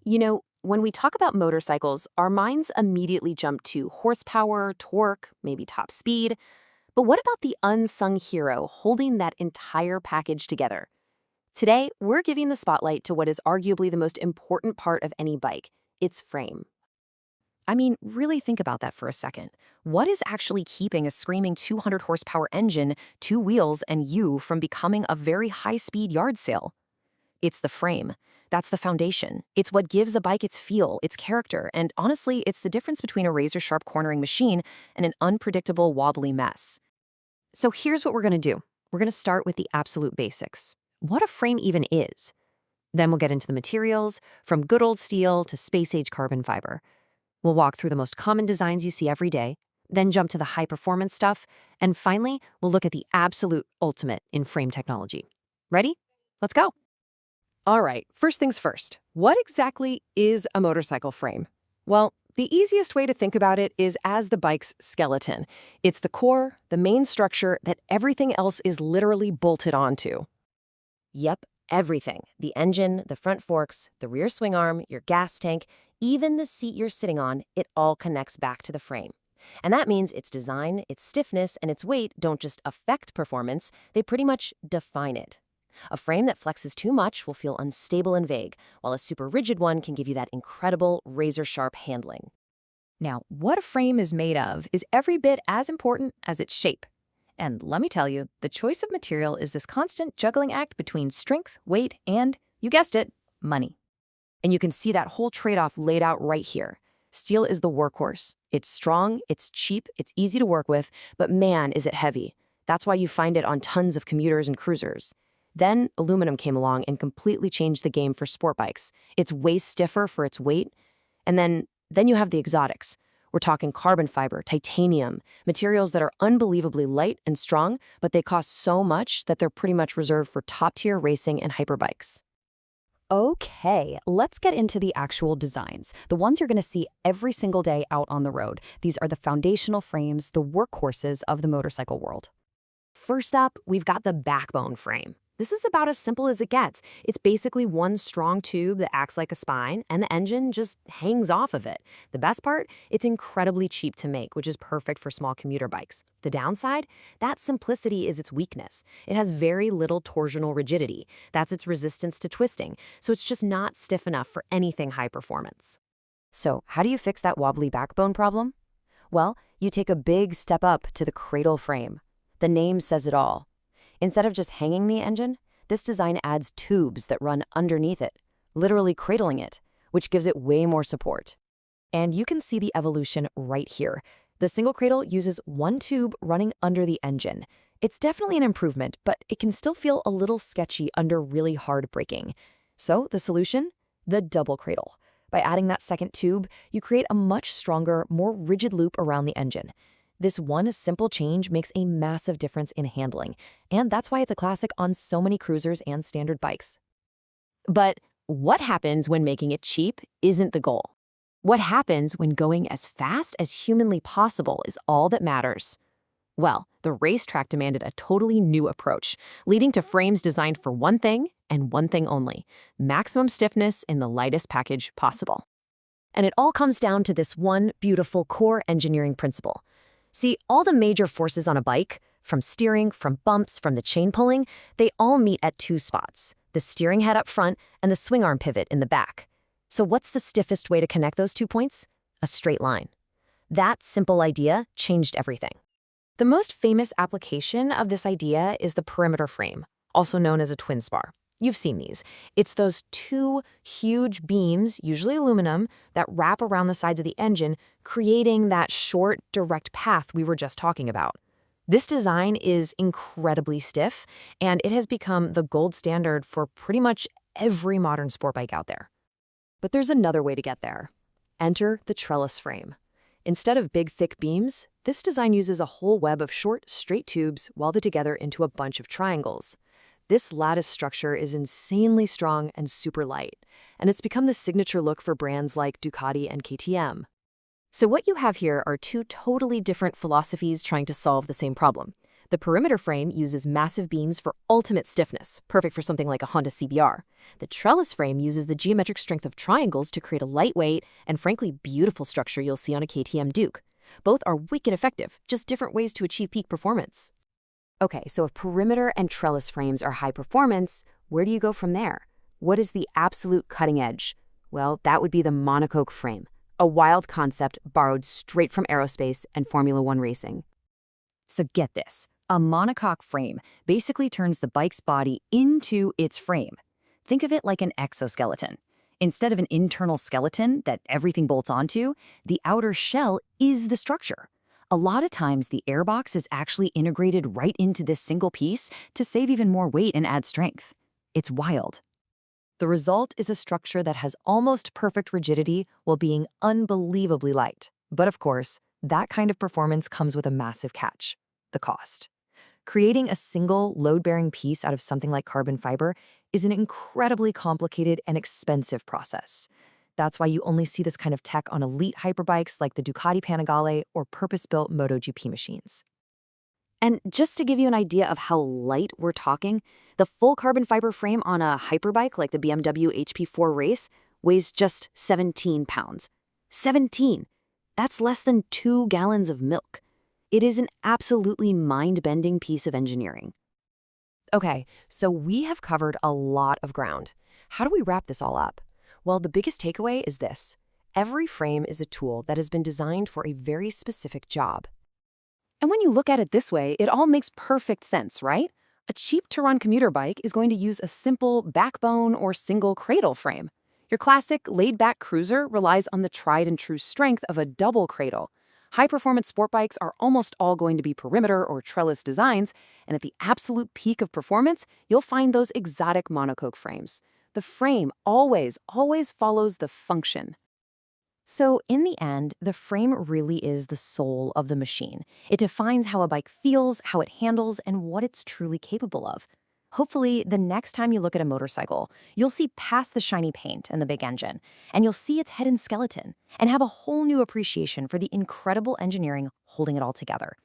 When we talk about motorcycles, our minds immediately jump to horsepower, torque, maybe top speed. But what about the unsung hero holding that entire package together? Today, we're giving the spotlight to what is arguably the most important part of any bike, its frame. I mean, really think about that for a second. What is actually keeping a screaming 200 horsepower engine, two wheels, and you from becoming a very high-speed yard sale? It's the frame. That's the foundation. It's what gives a bike its feel, its character, and honestly, it's the difference between a razor-sharp cornering machine and an unpredictable, wobbly mess. So here's what we're going to do. We're going to start with the absolute basics. What a frame even is. Then we'll get into the materials, from good old steel to space-age carbon fiber. We'll walk through the most common designs you see every day, then jump to the high-performance stuff, and finally, we'll look at the absolute ultimate in frame technology. Ready? Let's go. All right, first things first. What exactly is a motorcycle frame? Well, the easiest way to think about it is as the bike's skeleton. It's the core, the main structure that everything else is literally bolted onto. Yep, everything. The engine, the front forks, the rear swing arm, your gas tank, even the seat you're sitting on, it all connects back to the frame. And that means its design, its stiffness, and its weight don't just affect performance, they pretty much define it. A frame that flexes too much will feel unstable and vague, while a super rigid one can give you that incredible razor-sharp handling. Now, what a frame is made of is every bit as important as its shape. And let me tell you, the choice of material is this constant juggling act between strength, weight, and, you guessed it, money. And you can see that whole trade-off laid out right here. Steel is the workhorse. It's strong, it's cheap, it's easy to work with, but man, is it heavy. That's why you find it on tons of commuters and cruisers. Then aluminum came along and completely changed the game for sport bikes. It's way stiffer for its weight. And then you have the exotics. We're talking carbon fiber, titanium, materials that are unbelievably light and strong, but they cost so much that they're pretty much reserved for top-tier racing and hyperbikes. Okay, let's get into the actual designs, the ones you're going to see every single day out on the road. These are the foundational frames, the workhorses of the motorcycle world. First up, we've got the backbone frame. This is about as simple as it gets. It's basically one strong tube that acts like a spine, and the engine just hangs off of it. The best part? It's incredibly cheap to make, which is perfect for small commuter bikes. The downside? That simplicity is its weakness. It has very little torsional rigidity. That's its resistance to twisting, so it's just not stiff enough for anything high performance. So how do you fix that wobbly backbone problem? Well, you take a big step up to the cradle frame. The name says it all. Instead of just hanging the engine, this design adds tubes that run underneath it, literally cradling it, which gives it way more support. And you can see the evolution right here. The single cradle uses one tube running under the engine. It's definitely an improvement, but it can still feel a little sketchy under really hard braking. So the solution? The double cradle. By adding that second tube, you create a much stronger, more rigid loop around the engine. This one simple change makes a massive difference in handling, and that's why it's a classic on so many cruisers and standard bikes. But what happens when making it cheap isn't the goal? What happens when going as fast as humanly possible is all that matters? Well, the racetrack demanded a totally new approach, leading to frames designed for one thing and one thing only: maximum stiffness in the lightest package possible. And it all comes down to this one beautiful core engineering principle. See, all the major forces on a bike, from steering, from bumps, from the chain pulling, they all meet at two spots: the steering head up front and the swing arm pivot in the back. So what's the stiffest way to connect those 2 points? A straight line. That simple idea changed everything. The most famous application of this idea is the perimeter frame, also known as a twin spar. You've seen these. It's those two huge beams, usually aluminum, that wrap around the sides of the engine, creating that short, direct path we were just talking about. This design is incredibly stiff, and it has become the gold standard for pretty much every modern sport bike out there. But there's another way to get there. Enter the trellis frame. Instead of big, thick beams, this design uses a whole web of short, straight tubes welded together into a bunch of triangles. This lattice structure is insanely strong and super light, and it's become the signature look for brands like Ducati and KTM. So what you have here are two totally different philosophies trying to solve the same problem. The perimeter frame uses massive beams for ultimate stiffness, perfect for something like a Honda CBR. The trellis frame uses the geometric strength of triangles to create a lightweight and frankly beautiful structure you'll see on a KTM Duke. Both are wicked effective, just different ways to achieve peak performance. Okay, so if perimeter and trellis frames are high performance, where do you go from there? What is the absolute cutting edge? Well, that would be the monocoque frame, a wild concept borrowed straight from aerospace and Formula One racing. So get this, a monocoque frame basically turns the bike's body into its frame. Think of it like an exoskeleton. Instead of an internal skeleton that everything bolts onto, the outer shell is the structure. A lot of times, the airbox is actually integrated right into this single piece to save even more weight and add strength. It's wild. The result is a structure that has almost perfect rigidity while being unbelievably light. But of course, that kind of performance comes with a massive catch: the cost. Creating a single load-bearing piece out of something like carbon fiber is an incredibly complicated and expensive process. That's why you only see this kind of tech on elite hyperbikes like the Ducati Panigale or purpose-built MotoGP machines. And just to give you an idea of how light we're talking, the full carbon fiber frame on a hyperbike like the BMW HP4 Race weighs just 17 pounds. 17! That's less than 2 gallons of milk. It is an absolutely mind-bending piece of engineering. Okay, so we have covered a lot of ground. How do we wrap this all up? Well, the biggest takeaway is this: every frame is a tool that has been designed for a very specific job. And when you look at it this way, it all makes perfect sense, right? A cheap-to-run commuter bike is going to use a simple backbone or single cradle frame. Your classic laid-back cruiser relies on the tried-and-true strength of a double cradle. High-performance sport bikes are almost all going to be perimeter or trellis designs, and at the absolute peak of performance, you'll find those exotic monocoque frames. The frame always follows the function. So in the end, the frame really is the soul of the machine. It defines how a bike feels, how it handles, and what it's truly capable of. Hopefully, the next time you look at a motorcycle, you'll see past the shiny paint and the big engine, and you'll see its head and skeleton, and have a whole new appreciation for the incredible engineering holding it all together.